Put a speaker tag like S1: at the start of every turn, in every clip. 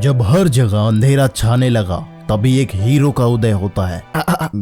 S1: जब हर जगह अंधेरा छाने लगा तभी एक हीरो का उदय होता है।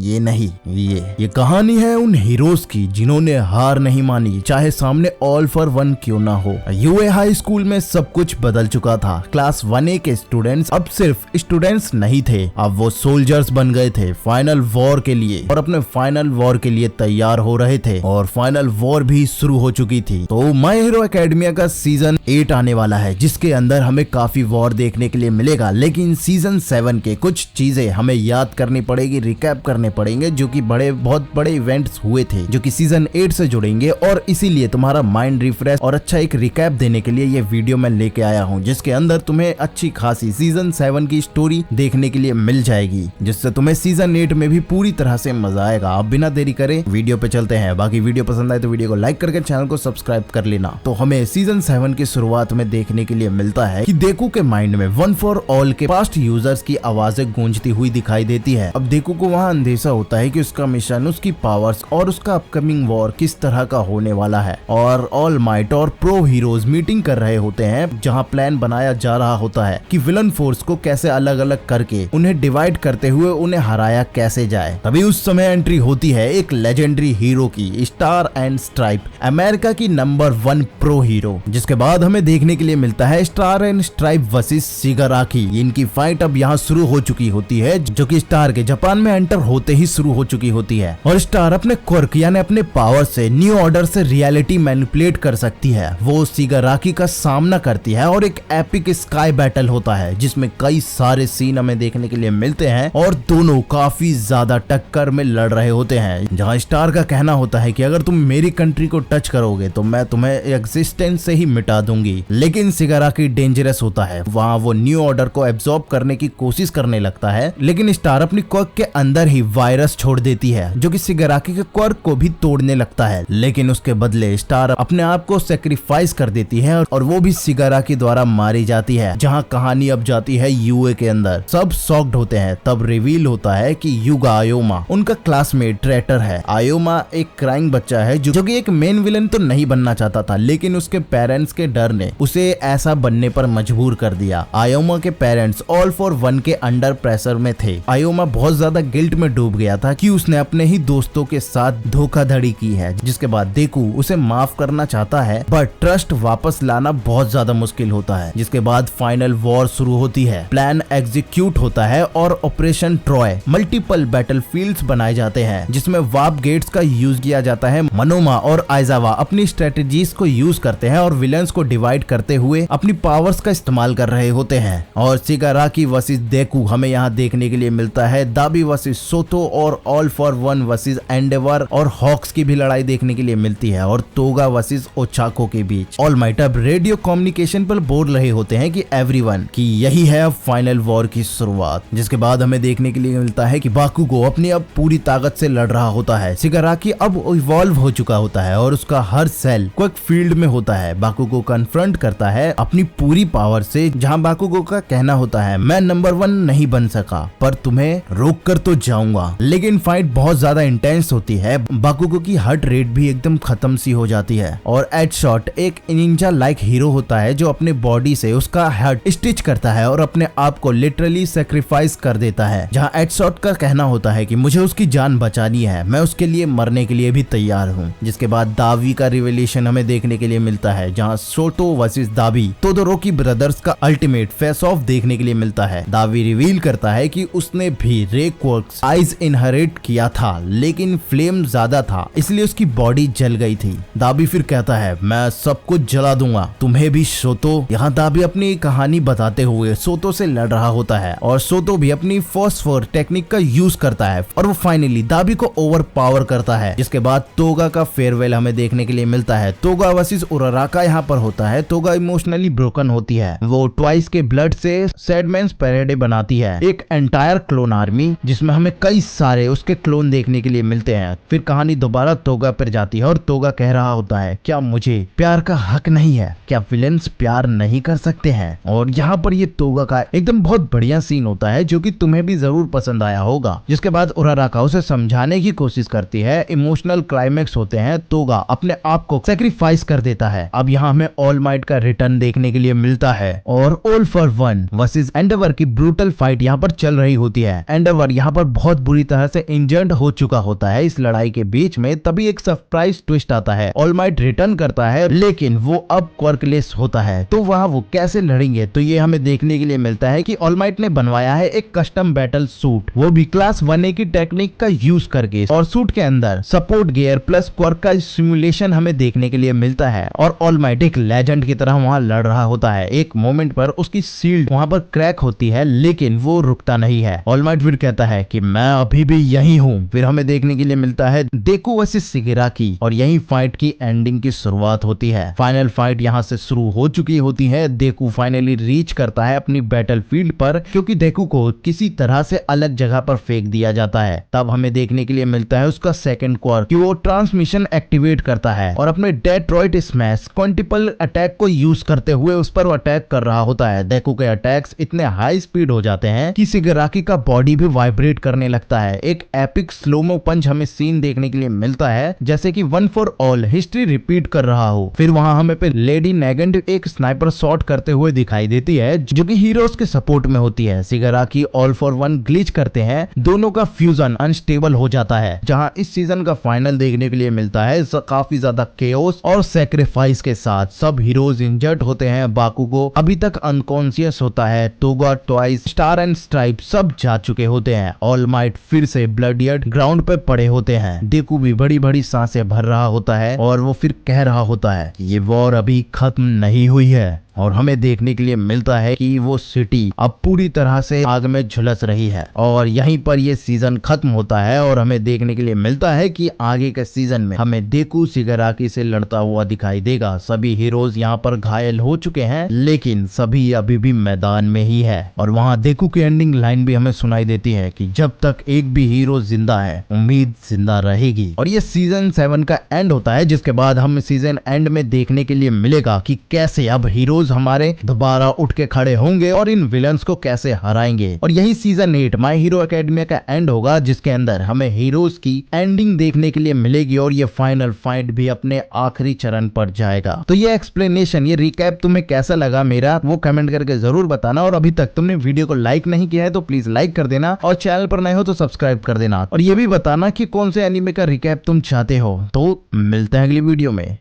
S1: ये नहीं, ये कहानी है उन हीरोज की जिन्होंने हार नहीं मानी, चाहे सामने ऑल फॉर वन क्यों ना हो। यूए हाई स्कूल में सब कुछ बदल चुका था। क्लास 1A के स्टूडेंट्स अब सिर्फ स्टूडेंट्स नहीं थे, अब वो सोल्जर्स बन गए थे फाइनल वॉर के लिए, और अपने फाइनल वॉर के लिए तैयार हो रहे थे। और फाइनल वॉर भी शुरू हो चुकी थी। तो माय हीरो एकेडमिया का सीजन 8 आने वाला है, जिसके अंदर हमें काफी वॉर देखने के लिए मिलेगा। लेकिन सीजन 7 के कुछ चीजें हमें याद करनी पड़ेगी, रिकैप करने पड़ेंगे, जो कि बहुत बड़े इवेंट्स हुए थे जो कि सीजन 8 से जुड़ेंगे। और इसीलिए तुम्हारा माइंड रिफ्रेश और अच्छा एक रिकैप देने के लिए ये वीडियो मैं लेके आया हूँ, जिसके अंदर तुम्हें अच्छी खासी सीजन 7 की स्टोरी देखने के लिए मिल जाएगी, जिससे तुम्हें सीजन 8 में भी पूरी तरह से मजा आएगा। अब बिना देरी करे वीडियो पे चलते हैं। बाकी वीडियो पसंद आए तो वीडियो को लाइक करके चैनल को सब्सक्राइब कर लेना। तो हमें सीजन 7 की शुरुआत में देखने के लिए मिलता है कि देखू के माइंड में वन फॉर ऑल के पास्ट यूजर्स की आवाजें गूंजती हुई दिखाई देती है। अब देखू को वहाँ अंदेशा होता है कि उसका मिशन, उसकी पावर्स और उसका अपकमिंग वॉर किस तरह का होने वाला है। और ऑल माइट और प्रो हीरोज मीटिंग कर रहे होते हैं, जहाँ प्लान बनाया जा रहा होता है कि विलन फोर्स को कैसे अलग अलग करके उन्हें डिवाइड करते हुए उन्हें हराया कैसे जाए। तभी उस समय एंट्री होती है एक लेजेंडरी हीरो की, स्टार एंड स्ट्राइप, अमेरिका की नंबर 1 प्रो हीरो। जिसके बाद हमें देखने के लिए मिलता है स्टार एंड स्ट्राइप वर्सेस शिगाराकी। इनकी फाइट अब यहाँ शुरू हो चुकी होती है, जो कि स्टार के जापान में एंटर होते ही शुरू हो चुकी होती है। और स्टार अपने क्वर्क यानी अपने पावर से न्यू ऑर्डर से रियलिटी मैनिपुलेट कर सकती है। वो शिगाराकी का सामना करती है और एक एपिक स्काई बैटल होता है, जिसमें कई सारे सीन हमें देखने के लिए मिलते हैं और दोनों काफी ज्यादा टक्कर में लड़ रहे होते हैं। जहाँ स्टार का कहना होता है कि अगर तुम मेरी कंट्री को टच करोगे तो मैं तुम्हें एग्जिस्टेंस से ही मिटा दूंगी। लेकिन शिगाराकी डेंजरस होता है, वहाँ वो न्यू ऑर्डर को एब्जॉर्ब करने की कोशिश करने लगता है। लेकिन स्टार अपनी क्वर्क के अंदर ही वायरस छोड़ देती है, जो कि शिगाराकी के क्वर्क को भी तोड़ने लगता है। लेकिन उसके बदले स्टार अपने आप को सेक्रीफाइस कर देती है और वो भी शिगाराकी द्वारा मारी जाती है। जहाँ कहानी अब जाती है यूए के अंदर। सब शॉक्ड होते हैं, तब रिवील होता है कि युगा आयोमा उनका क्लासमेट ट्रेटर है। आयोमा एक क्राइंग बच्चा है जो कि एक मेन विलन तो नहीं बनना चाहता था, लेकिन उसके पेरेंट्स के डर ने उसे ऐसा बनने पर मजबूर कर दिया। आयोमा के पेरेंट्स ऑल फॉर वन के अंडर प्रेशर में थे। आयोमा बहुत ज्यादा गिल्ट में डूब गया था कि उसने अपने ही दोस्तों के साथ धोखाधड़ी की है। जिसके बाद देखू उसे माफ करना चाहता है, बट ट्रस्ट वापस लाना बहुत ज्यादा मुश्किल होता है। जिसके बाद फाइनल वॉर शुरू होती है, प्लान एग्जीक्यूट होता है और ऑपरेशन ट्रॉय, मल्टीपल बैटलफील्ड्स बनाए जाते हैं, जिसमें वार्प गेट्स का यूज किया जाता है। मनोमा और आइजावा अपनी स्ट्रेटेजीज को यूज करते हैं और विलन्स को डिवाइड करते हुए अपनी पावर्स का इस्तेमाल कर रहे होते हैं। और शिगाराकी वर्सेस देखू हमें यहाँ देखने के लिए मिलता है। दाबी वर्सेस सोतो और all for one versus Endeavour और हॉक्स की भी लड़ाई देखने के लिए मिलती है, और तोगा वर्सेस ओचाको के बीच। ऑल माइट अब रेडियो कम्युनिकेशन पर बोल रहे होते हैं कि एवरीवन, कि यही है अब फाइनल वॉर की शुरुआत। जिसके बाद हमें देखने के लिए मिलता है कि बाकुगो अपनी अब पूरी ताकत से लड़ रहा होता है। शिगाराकी अब इवॉल्व हो चुका होता है और उसका हर सेल क्विक फील्ड में होता है। बाकुगो कन्फ्रंट करता है अपनी पूरी पावर से, जहाँ बाकुगो का कहना होता है मैं नंबर 1 नहीं बन सका, पर तुम्हें रोक कर तो जाऊंगा। लेकिन फाइट बहुत ज्यादा इंटेंस होती है। बाकुगो की हार्ट रेट भी एकदम खत्म सी हो जाती है। और एडशॉट एक निंजा लाइक हीरो होता है जो अपने बॉडी से उसका हार्ट स्टिच करता है और अपने आप को लिटरली सेक्रीफाइस कर देता है। जहाँ एडशॉट का कहना होता है कि मुझे उसकी जान बचानी है, मैं उसके लिए मरने के लिए भी तैयार हूँ। जिसके बाद दावी का रिवेलेशन हमें देखने के लिए मिलता है, जहाँ सोटो वर्सेस दाबी तोदोरोकी ब्रदर्स का अल्टीमेट फेस ऑफ देखने के लिए मिलता है। दावी रिवील करता है कि उसने भी रे क्वर्क्स आइज इनहेरिट किया था, लेकिन फ्लेम ज्यादा था इसलिए उसकी बॉडी जल गई थी। दाबी फिर कहता है मैं सब कुछ जला दूंगा, तुम्हें भी सोतो। यहाँ दाबी अपनी कहानी बताते हुए सोतो से लड़ रहा होता है और सोतो भी अपनी फॉस्फोर टेक्निक का यूज करता है और वो फाइनली दाबी को ओवर पावर करता है। जिसके बाद तोगा का फेयरवेल हमें देखने के लिए मिलता है। तोगा वर्सेस उराराका यहाँ पर होता है। तोगा इमोशनली ब्रोकन होती है, वो ट्वाइस के ब्लड से सैडमैन्स पैरेडे बनाती है। एक एंटायर क्लोन आर्मी जिसमें हमें कई सारे उसके क्लोन देखने के लिए मिलते हैं। फिर कहानी दोबारा तोगा पर जाती है और तोगा कह रहा होता है, क्या मुझे प्यार का हक नहीं है? क्या विलेंस प्यार नहीं कर सकते हैं? और यहाँ पर ये तोगा का एकदम बहुत बढ़िया सीन होता है जो कि तुम्हें भी जरूर पसंद आया होगा। जिसके बाद उराराका उसे समझाने की कोशिश करती है। इमोशनल क्लाइमेक्स होते हैं। तोगा अपने आप को सैक्रिफाइस कर देता है। अब यहाँ हमें ऑल माइट का रिटर्न देखने के लिए मिलता है और all for one versus Endeavour की ब्रूटल फाइट यहाँ पर चल रही होती है। एंडेवर यहाँ पर बहुत बुरी तरह से इंजर्ड हो चुका होता है इस लड़ाई के बीच में। तभी एक सरप्राइज ट्विस्ट आता है। ऑल माइट रिटर्न करता है लेकिन वो अब क्वर्कलेस होता है। तो वहाँ वो कैसे लड़ेंगे? तो ये हमें देखने के लिए मिलता है कि ऑल माइट ने बनवाया है एक कस्टम बैटल सूट, वो भी क्लास 1A की टेक्निक का यूज करके। और सूट के अंदर सपोर्ट गियर प्लस क्वर्क का सिमुलेशन हमें देखने के लिए मिलता है। और ऑल माइट एक लेजेंड की तरह वहाँ लड़ रहा होता है। एक मोमेंट पर उसकी शील्ड वहाँ पर क्रैक होती है लेकिन वो रुकता नहीं है। ऑल माइट फिर कहता है कि मैं अभी भी यही हूँ। फिर हमें देखने के लिए मिलता है देखो वर्सेस शिगिराकी और यही फाइट की एंडिंग की शुरुआत होती है। फाइनल फाइट यहाँ से शुरू हो चुकी होती है। देखो फाइनली रीच करता है अपनी बैटल फील्ड पर क्योंकि देखो को किसी तरह से अलग जगह पर फेंक दिया जाता है। तब हमें देखने के लिए मिलता है उसका सेकंड क्वार्क कि वो ट्रांसमिशन एक्टिवेट करता है और अपने डेट्रॉइट स्मैश क्वांटिपल अटैक को यूज करते हुए उस पर अटैक कर रहा होता है। देखो के अटैक्स इतने हाई स्पीड हो जाते हैं कि शिगिराकी का बॉडी भी वाइब्रेट करने लगता है। एक एपिक स्लोमो पंच हमें सीन देखने के लिए मिलता है जैसे कि one for all history repeat कर रहा हो। फिर वहां हमें पे लेडी नेगेंड एक स्नाइपर शॉट करते हुए दिखाई देती है जो कि हीरोज के सपोर्ट में होती है। शिगिराकी ऑल फॉर वन ग्लिच करते हैं। दोनों का फ्यूजन अनस्टेबल हो जाता है। जहां इस सीजन का फाइनल देखने के लिए मिलता है काफी ज्यादा केओस और सैक्रिफाइस के साथ। सब हीरोज इंजर्ड होते हैं। बाकुगो अभी तक अनकॉन्शियस होता है। तोगा, ट्वाइस, स्टार एंड स्ट्राइप सब जा चुके होते हैं। ऑल माइट फिर से ब्लडियड ग्राउंड पे पड़े होते हैं। देखू भी बड़ी बड़ी सांसें भर रहा होता है और वो फिर कह रहा होता है ये वॉर अभी खत्म नहीं हुई है। और हमें देखने के लिए मिलता है कि वो सिटी अब पूरी तरह से आग में झुलस रही है। और यहीं पर ये सीजन खत्म होता है और हमें देखने के लिए मिलता है कि आगे के सीजन में हमें देखू शिगिराकी से लड़ता हुआ दिखाई देगा। सभी हीरोज यहाँ पर घायल हो चुके हैं लेकिन सभी अभी भी मैदान में ही है। और वहाँ देखू की एंडिंग लाइन भी हमें सुनाई देती है कि जब तक एक भी हीरो जिंदा है उम्मीद जिंदा रहेगी। और ये सीजन 7 का एंड होता है जिसके बाद हम सीजन एंड में देखने के लिए मिलेगा कि कैसे अब हीरोज हमारे दोबारा उठ के खड़े होंगे और इन विलन्स को कैसे हराएंगे। और यही सीजन 8 माय हीरो एकेडमिया का एंड होगा जिसके अंदर हमें हीरोज की एंडिंग देखने के लिए मिलेगी और ये फाइनल फाइट भी अपने आखिरी चरण पर जाएगा। तो ये एक्सप्लेनेशन, ये रिकैप तुम्हें कैसा लगा मेरा वो कमेंट करके जरूर बताना। और अभी तक तुमने वीडियो को लाइक नहीं किया है तो प्लीज लाइक कर देना और चैनल पर नए हो तो सब्सक्राइब कर देना। और ये भी बताना कि कौन से एनिमे का रिकैप तुम चाहते हो। तो मिलते हैं अगली वीडियो में।